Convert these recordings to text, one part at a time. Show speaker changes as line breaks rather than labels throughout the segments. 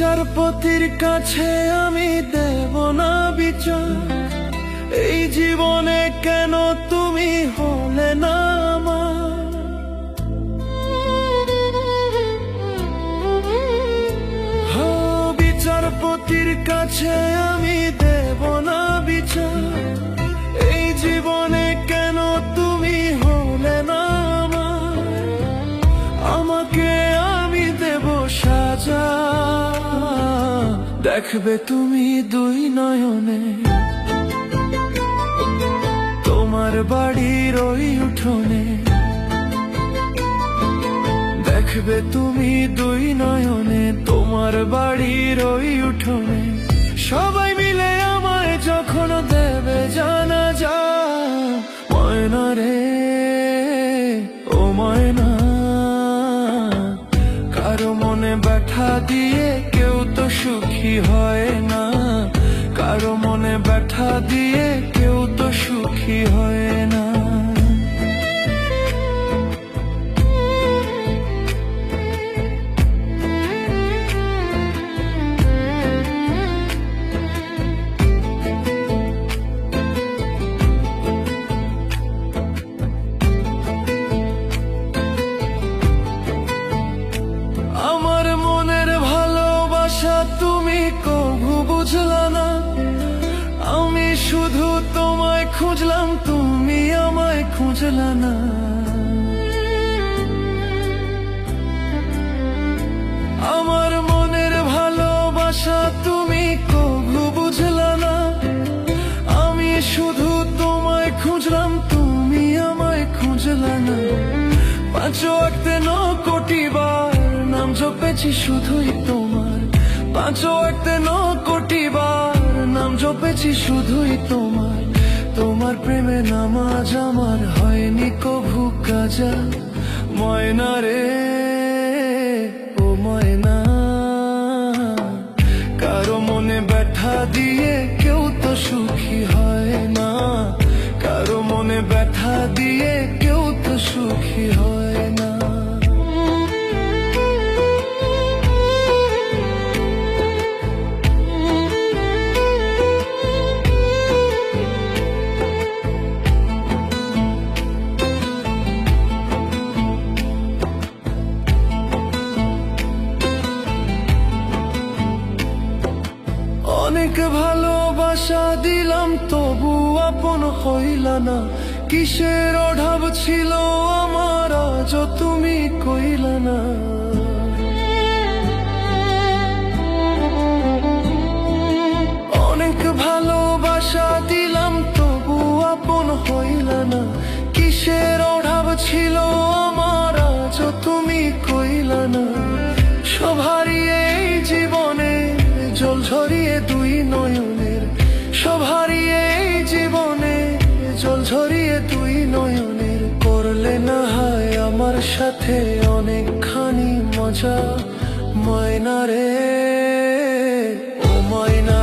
বিচারপতির কাছে আমি দেব না বিচার, এই জীবনে কেন তুমি হলে না আমার। বিচারপতির কাছে আমি দেব না বিচার, এই জীবনে কেন তুমি হলে না আমার। আমাকে আমি দেব সাজা, দেখবে তুমি দুই নয়নে তোমার বাড়ির ওই উঠোনে। দেখবে তুমি দুই নয়নে তোমার বাড়ির ওই উঠোনে। সবাই মিলে আমায় যখন দেবে জানাজা, ময়না রে ও ময়না, কারো মনে ব্যথা দিয়ে কেউ তো সুখী হয় না, কারো মনে ব্যথা দিয়ে কেউ তো সুখী হয় না। আমার মনের ভালোবাসা তুমি কভু বুঝলা না, আমি শুধু তোমায় খুঁজলাম তুমি আমায় খুঁজলা না। আমার মনের ভালোবাসা তুমি কভু বুঝলা না, আমি শুধু তোমায় খুঁজলাম তুমি আমায় খুঁজলা না। পাঁচ ওয়াক্ত 9 কোটি বার নাম জপেছি শুধুই তোমার, পাঁচ ওয়াক্ত 9 কোটি বার নাম জপেছি শুধুই তোমার। তোমার প্রেমে নামাজ আমার হয়নি কভু কাজা, ময়না রে ও ময়না, কারো মনে ব্যথা দিয়ে কেউ তো সুখী হয় না, কারো মনে ব্যথা দিয়ে কেউ তো সুখী হয় না। অনেক ভালোবাসা দিলাম তবু আপন হইলা না, কিসের অভাব ছিল আমার আজ তুমি কইলা না। অনেক ভালোবাসা দিলাম তবু আপন হইলা না, কিসের অভাব ছিল আমার আজ তুমি কইলা না। সব হারিয়ে এই জীবনে জল ঝরিয়ে দুই নয়নের, সব হারিয়ে এই জীবনে জল ঝরিয়ে দুই নয়নের। করলে না হয় আমার সাথে অনেকখানি মজা, ময়না রে ও ময়না,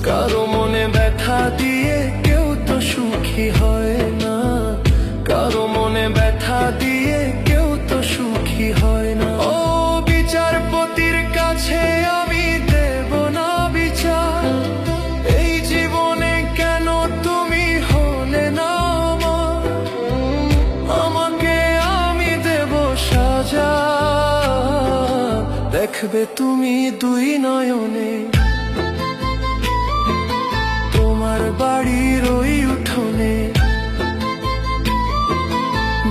কারো মনে ব্যথা দিয়ে কেউ তো সুখী হয় না, কারো মনে ব্যথা দিয়ে কেউ তো সুখী হয় না। ও বিচারপতির কাছে আমি দেব না বিচার, এই জীবনে কেন তুমি হলে না আমার। আমাকে আমি দেব সাজা, দেখবে তুমি দুই নয়নে তোমার বাড়ির ওই উঠোনে।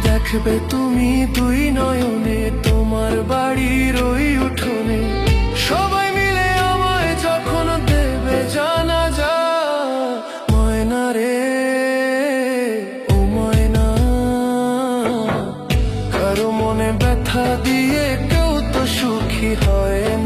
দেখবে তুমি দুই নয়নে তোমার বাড়ির ওই উঠোনে। সবাই মিলে আমায় যখন দেবে জানাজা, ময়না রে ও ময়না, কারো মনে ব্যথা দিয়ে কেউ তো সুখী হয় না।